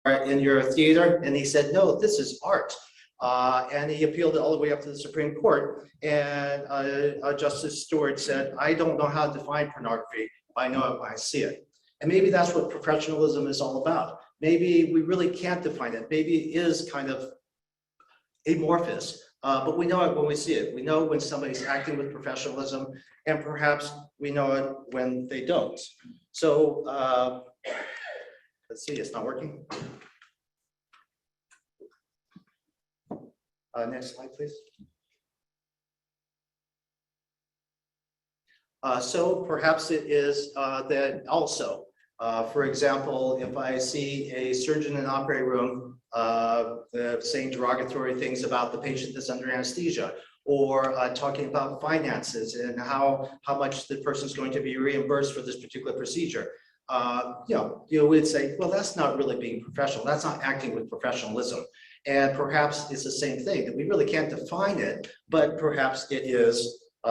in your theater? And he said, no, this is art. And he appealed it all the way up to the Supreme Court. And Justice Stewart said, I don't know how to define pornography, but I know it when I see it. And maybe that's what professionalism is all about. Maybe we really can't define it. Maybe it is kind of amorphous, but we know it when we see it. We know when somebody's acting with professionalism, and perhaps we know it when they don't. So let's see, it's not working. Next slide, please. So perhaps it is that also, for example, if I see a surgeon in an operating room saying derogatory things about the patient that's under anesthesia, or talking about finances and how much the person's going to be reimbursed for this particular procedure, you would say, well, that's not really being professional. That's not acting with professionalism. And perhaps it's the same thing, that we really can't define it, but perhaps it is, we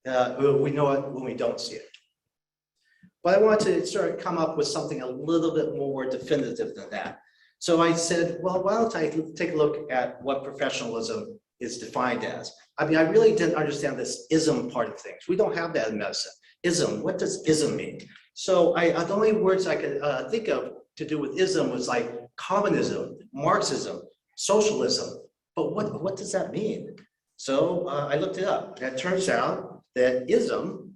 know it when we don't see it. But I want to sort of come up with something a little bit more definitive than that. So I said, well, why don't I take a look at what professionalism is defined as? I mean, I really didn't understand this ism part of things. We don't have that in medicine. Ism, what does ism mean? So the only words I could think of to do with ism was like communism, Marxism, socialism. But what does that mean? So I looked it up, and it turns out that ism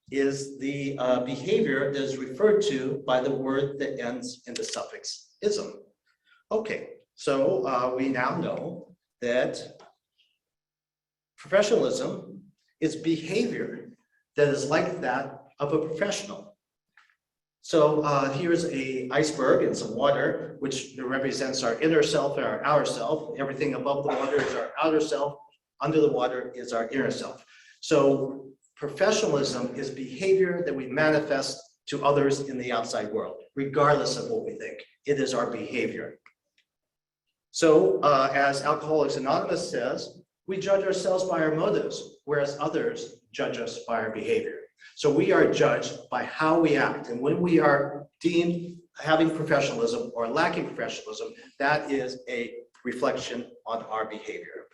is the behavior that is referred to by the word that ends in the suffix ism. Okay, so we now know that professionalism is behavior that is like that of a professional. So here's an iceberg and some water, which represents our inner self and our outer self. Everything above the water is our outer self. Under the water is our inner self. So professionalism is behavior that we manifest to others in the outside world, regardless of what we think. It is our behavior. So as Alcoholics Anonymous says, we judge ourselves by our motives, whereas others judge us by our behavior. So we are judged by how we act. And when we are deemed having professionalism or lacking professionalism, that is a reflection on our behavior.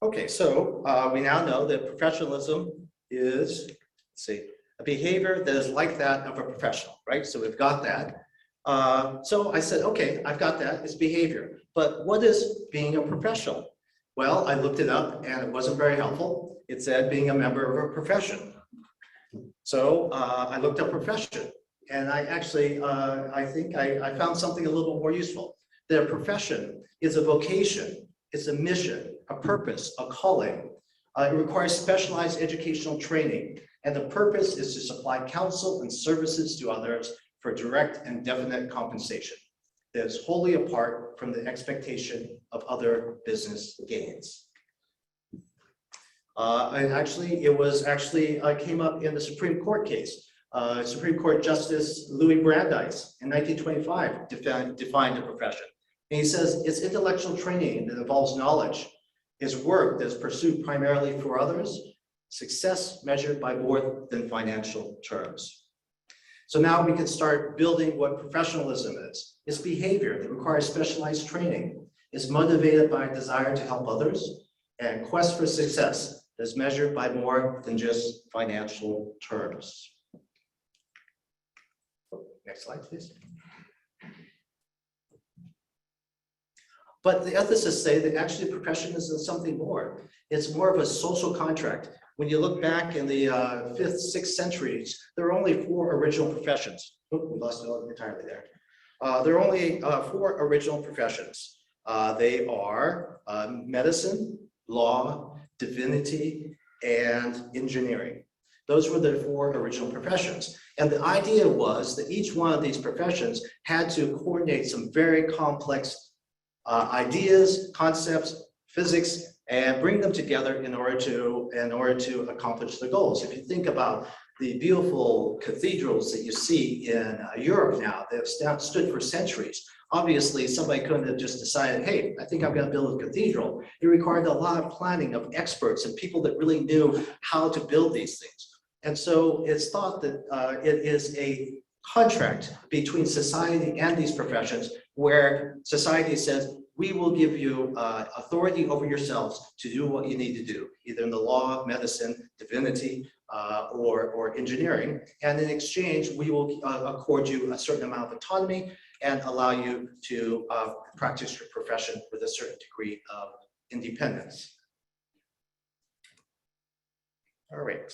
Okay, so we now know that professionalism is, let's see, a behavior that is like that of a professional, right? So we've got that. So I said, okay, I've got that, it's behavior. But what is being a professional? Well, I looked it up and it wasn't very helpful. It said being a member of a profession. So I looked up profession, and I actually, I think I found something a little more useful. That a profession is a vocation, it's a mission, a purpose, a calling. It requires specialized educational training, and the purpose is to supply counsel and services to others for direct and definite compensation that is wholly apart from the expectation of other business gains. And actually, it came up in the Supreme Court case. Supreme Court Justice Louis Brandeis in 1925 defined a profession. And he says, it's intellectual training that involves knowledge, is work that is pursued primarily for others, success measured by more than financial terms. So now we can start building what professionalism is. It's behavior that requires specialized training. It's motivated by a desire to help others, and quest for success is measured by more than just financial terms. Next slide, please. But the ethicists say that actually professionalism is something more. It's more of a social contract. When you look back in the 5th, 6th centuries, there are only 4 original professions. Oh, we lost it entirely there. There are only 4 original professions. They are medicine, law, divinity, and engineering. Those were the 4 original professions. And the idea was that each one of these professions had to coordinate some very complex ideas, concepts, physics, and bring them together in order to accomplish the goals. If you think about the beautiful cathedrals that you see in Europe now that have stood for centuries, obviously somebody couldn't have just decided, hey, I think I'm going to build a cathedral. It required a lot of planning of experts and people that really knew how to build these things. And so it's thought that it is a contract between society and these professions where society says, we will give you authority over yourselves to do what you need to do, either in the law, medicine, divinity, or engineering. And in exchange, we will accord you a certain amount of autonomy and allow you to practice your profession with a certain degree of independence. All right.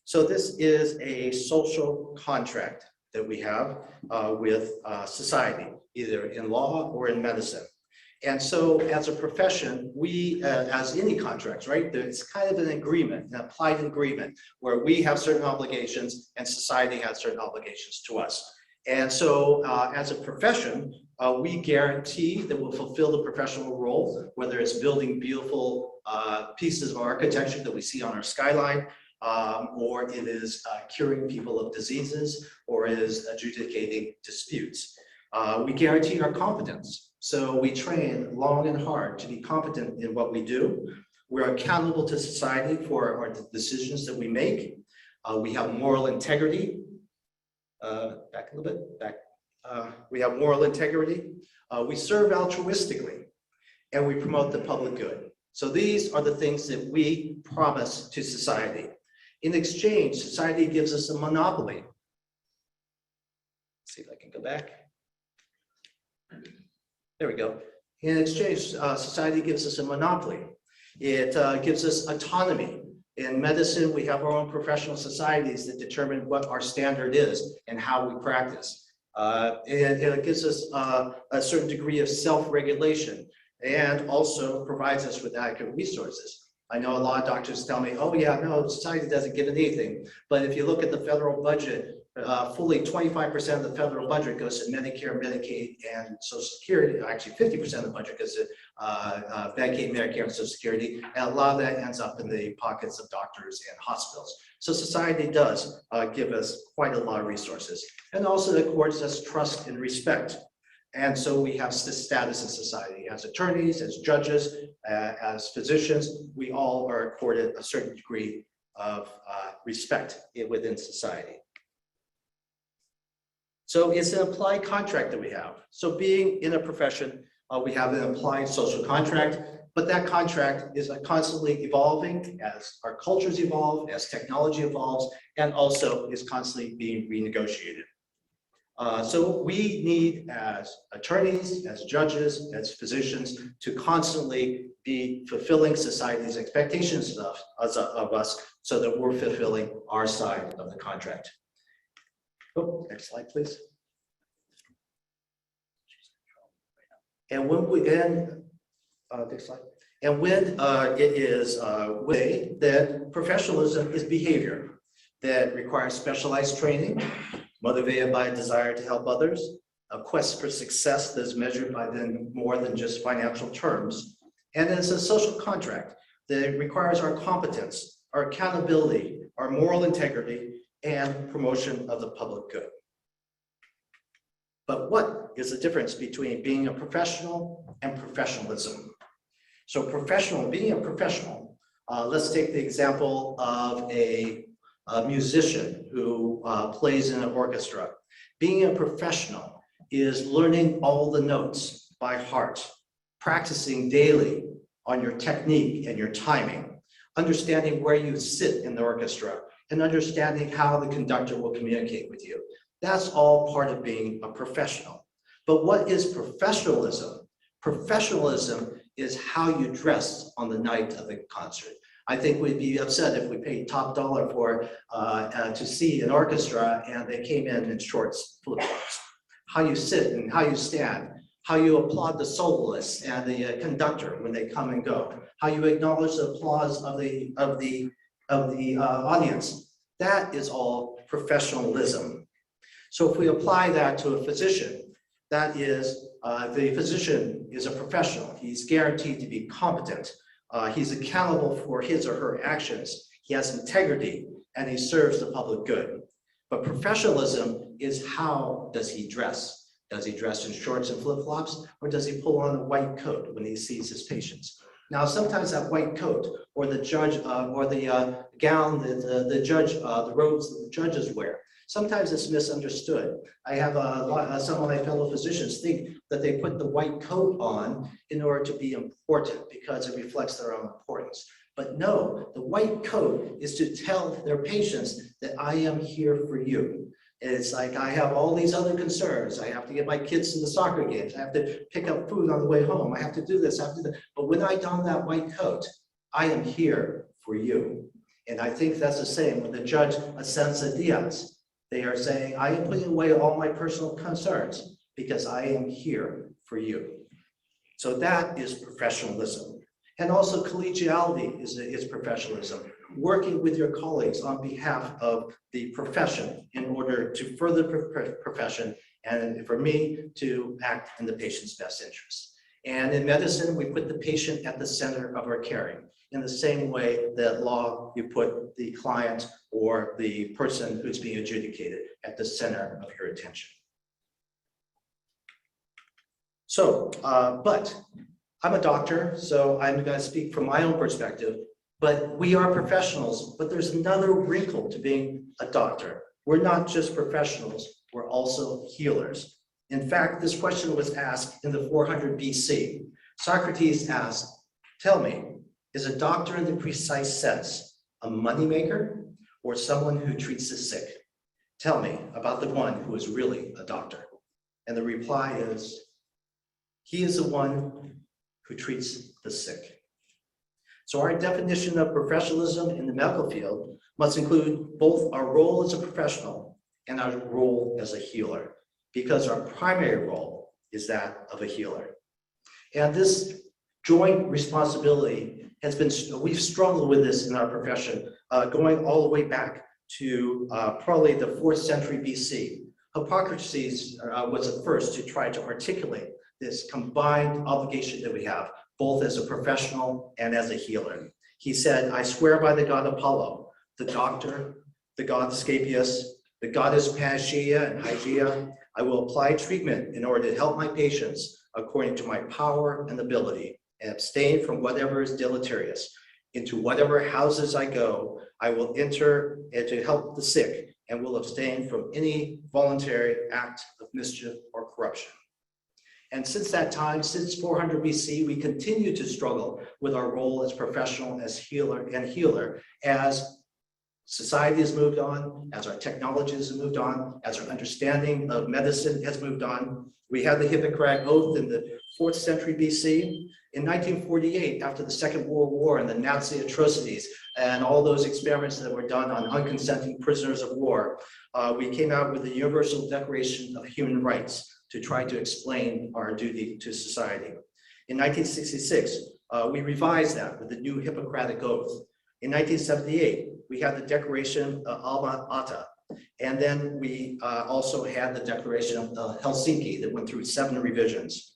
So this is a social contract that we have with society, either in law or in medicine. And so as a profession, we, as any contracts, right, it's kind of an agreement, an applied agreement, where we have certain obligations and society has certain obligations to us. And so as a profession, we guarantee that we'll fulfill the professional role, whether it's building beautiful pieces of architecture that we see on our skyline, or it is curing people of diseases, or it is adjudicating disputes. We guarantee our competence. So we train long and hard to be competent in what we do. We're accountable to society for our decisions that we make. We have moral integrity. Back a little bit, back. We have moral integrity. We serve altruistically, and we promote the public good. So these are the things that we promise to society. In exchange, society gives us a monopoly. Let's see if I can go back. There we go. In exchange, society gives us a monopoly. It gives us autonomy. In medicine, we have our own professional societies that determine what our standard is and how we practice. And it gives us a certain degree of self-regulation and also provides us with adequate resources. I know a lot of doctors tell me, oh yeah, no, society doesn't give anything. But if you look at the federal budget, fully 25% of the federal budget goes to Medicare, Medicaid, and Social Security. Actually, 50% of the budget goes to Medicaid, Medicare, and Social Security. And a lot of that ends up in the pockets of doctors and hospitals. So society does give us quite a lot of resources. And also it accords us trust and respect. And so we have status in society as attorneys, as judges, as physicians. We all are accorded a certain degree of respect within society. So it's an applied contract that we have. So being in a profession, we have an applied social contract, but that contract is constantly evolving as our cultures evolve, as technology evolves, and also is constantly being renegotiated. So we need, as attorneys, as judges, as physicians, to constantly be fulfilling society's expectations of us so that we're fulfilling our side of the contract. Oh, next slide, please. And when we next slide. And when it is way that professionalism is behavior that requires specialized training, motivated by a desire to help others, a quest for success that is measured by more than just financial terms, and it's a social contract that requires our competence, our accountability, our moral integrity, and promotion of the public good. But what is the difference between being a professional and professionalism? So being a professional, let's take the example of a musician who plays in an orchestra. Being a professional is learning all the notes by heart, practicing daily on your technique and your timing, understanding where you sit in the orchestra, and understanding how the conductor will communicate with you. That's all part of being a professional. But what is professionalism? Professionalism is how you dress on the night of the concert. I think we'd be upset if we paid top dollar for to see an orchestra and they came in shorts, flip-flops. How you sit and how you stand, how you applaud the soloists and the conductor when they come and go, how you acknowledge the applause of the audience. That is all professionalism. So if we apply that to a physician, that is, the physician is a professional. He's guaranteed to be competent. He's accountable for his or her actions. He has integrity and he serves the public good. But professionalism is how does he dress? Does he dress in shorts and flip-flops, or does he pull on a white coat when he sees his patients? Now, sometimes that white coat or the judge or the gown that the judge, the robes that the judges wear, sometimes it's misunderstood. I have some of my fellow physicians think that they put the white coat on in order to be important because it reflects their own importance. But no, the white coat is to tell their patients that I am here for you. It's like I have all these other concerns. I have to get my kids to the soccer games. I have to pick up food on the way home. I have to do this, I have to do that. But when I don that white coat, I am here for you. And I think that's the same when the judge ascends the dais. They are saying, I am putting away all my personal concerns because I am here for you. So that is professionalism. And also collegiality is professionalism. Working with your colleagues on behalf of the profession in order to further the profession and for me to act in the patient's best interest. And in medicine, we put the patient at the center of our caring in the same way that law, you put the client or the person who's being adjudicated at the center of your attention. So, but I'm a doctor, so I'm going to speak from my own perspective. But we are professionals, but there's another wrinkle to being a doctor. We're not just professionals, we're also healers. In fact, this question was asked in the 400 BC. Socrates asked, tell me, is a doctor in the precise sense a moneymaker or someone who treats the sick? Tell me about the one who is really a doctor. And the reply is, he is the one who treats the sick. So our definition of professionalism in the medical field must include both our role as a professional and our role as a healer, because our primary role is that of a healer. And this joint responsibility has been, we've struggled with this in our profession, going all the way back to probably the 4th century BC. Hippocrates was the first to try to articulate this combined obligation that we have, both as a professional and as a healer. He said, I swear by the god Apollo, the doctor, the god Asclepius, the goddess Panacea and Hygeia, I will apply treatment in order to help my patients according to my power and ability, and abstain from whatever is deleterious. Into whatever houses I go, I will enter to help the sick and will abstain from any voluntary act of mischief or corruption. And since that time, since 400 BC, we continue to struggle with our role as professional, as healer, as society has moved on, as our technologies have moved on, as our understanding of medicine has moved on. We had the Hippocratic Oath in the 4th century BC. In 1948, after the Second World War and the Nazi atrocities and all those experiments that were done on unconsenting prisoners of war, we came out with the Universal Declaration of Human Rights to try to explain our duty to society. In 1966, we revised that with the new Hippocratic Oath. In 1978, we had the Declaration of Alma Ata, and then we also had the Declaration of Helsinki that went through 7 revisions.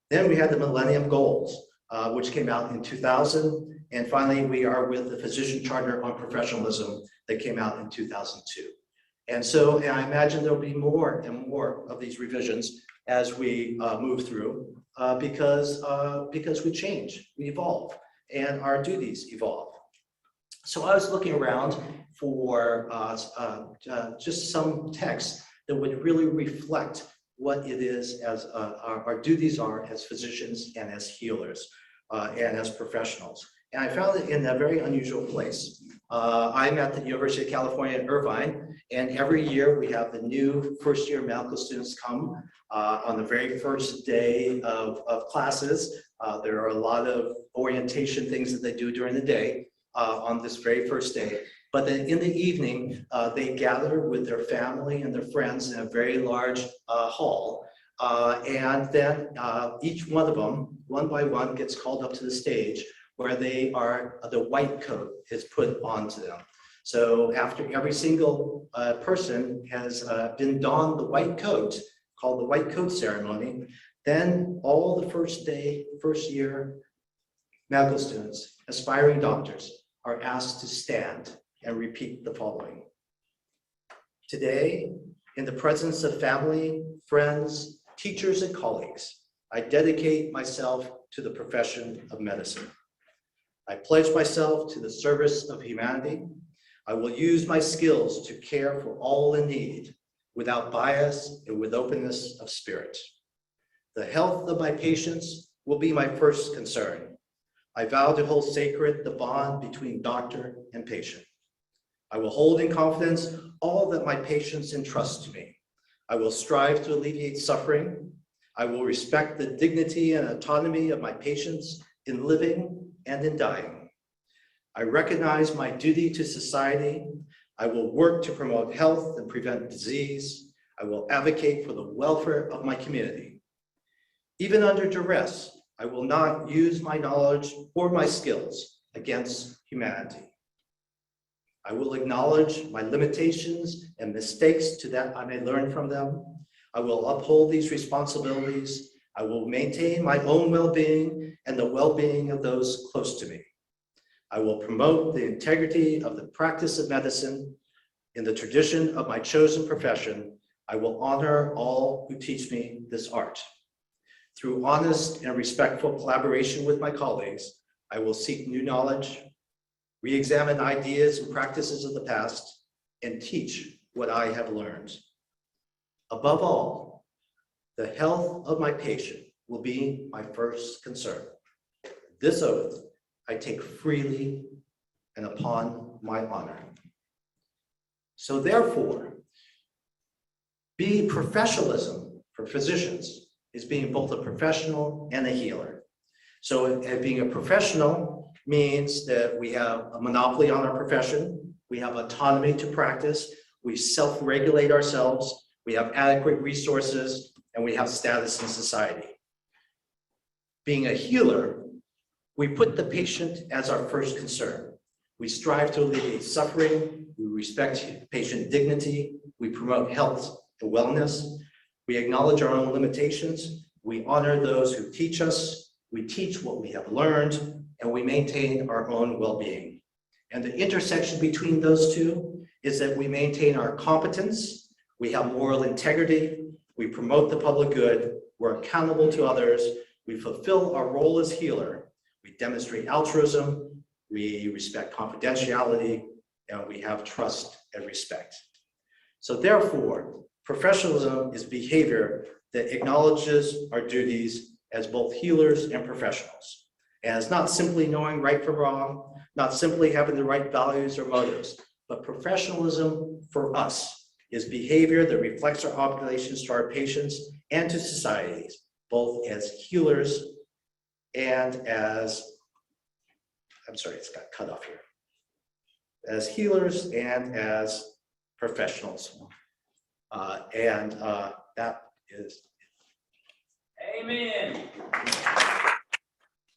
Then we had the Millennium Goals, which came out in 2000, and finally we are with the Physician Charter on Professionalism that came out in 2002. And so I imagine there'll be more and more of these revisions as we move through because we change, we evolve, and our duties evolve. So I was looking around for just some text that would really reflect what it is as our duties are as physicians and as healers and as professionals. And I found it in a very unusual place. I'm at the University of California at Irvine, and every year we have the new first-year medical students come on the very first day of classes. There are a lot of orientation things that they do during the day on this very first day. But then in the evening, they gather with their family and their friends in a very large hall. And then each one of them, one by one, gets called up to the stage where they are, the white coat is put onto them. So after every single person has been donned the white coat, called the white coat ceremony, then all the first year medical students, aspiring doctors, are asked to stand and repeat the following. Today, in the presence of family, friends, teachers, and colleagues, I dedicate myself to the profession of medicine. I pledge myself to the service of humanity. I will use my skills to care for all in need without bias and with openness of spirit. The health of my patients will be my first concern. I vow to hold sacred the bond between doctor and patient. I will hold in confidence all that my patients entrust to me. I will strive to alleviate suffering. I will respect the dignity and autonomy of my patients in living and in dying. I recognize my duty to society. I will work to promote health and prevent disease. I will advocate for the welfare of my community. Even under duress, I will not use my knowledge or my skills against humanity. I will acknowledge my limitations and mistakes so that I may learn from them. I will uphold these responsibilities. I will maintain my own well-being and the well-being of those close to me. I will promote the integrity of the practice of medicine in the tradition of my chosen profession. I will honor all who teach me this art. Through honest and respectful collaboration with my colleagues, I will seek new knowledge, re-examine ideas and practices of the past, and teach what I have learned. Above all, the health of my patient will be my first concern. This oath I take freely and upon my honor. So therefore, professionalism for physicians is being both a professional and a healer. So being a professional means that we have a monopoly on our profession, we have autonomy to practice, we self-regulate ourselves, we have adequate resources, and we have status in society. Being a healer, we put the patient as our first concern. We strive to alleviate suffering, we respect patient dignity, we promote health and wellness, we acknowledge our own limitations, we honor those who teach us, we teach what we have learned, and we maintain our own well-being. And the intersection between those two is that we maintain our competence, we have moral integrity, we promote the public good, we're accountable to others, we fulfill our role as healer, we demonstrate altruism, we respect confidentiality, and we have trust and respect. So therefore, professionalism is behavior that acknowledges our duties as both healers and professionals. And it's not simply knowing right from wrong, not simply having the right values or motives, but professionalism for us is behavior that reflects our obligations to our patients and to societies, both as healers and as, I'm sorry, it's got cut off here, as healers and as professionals. That is. Amen.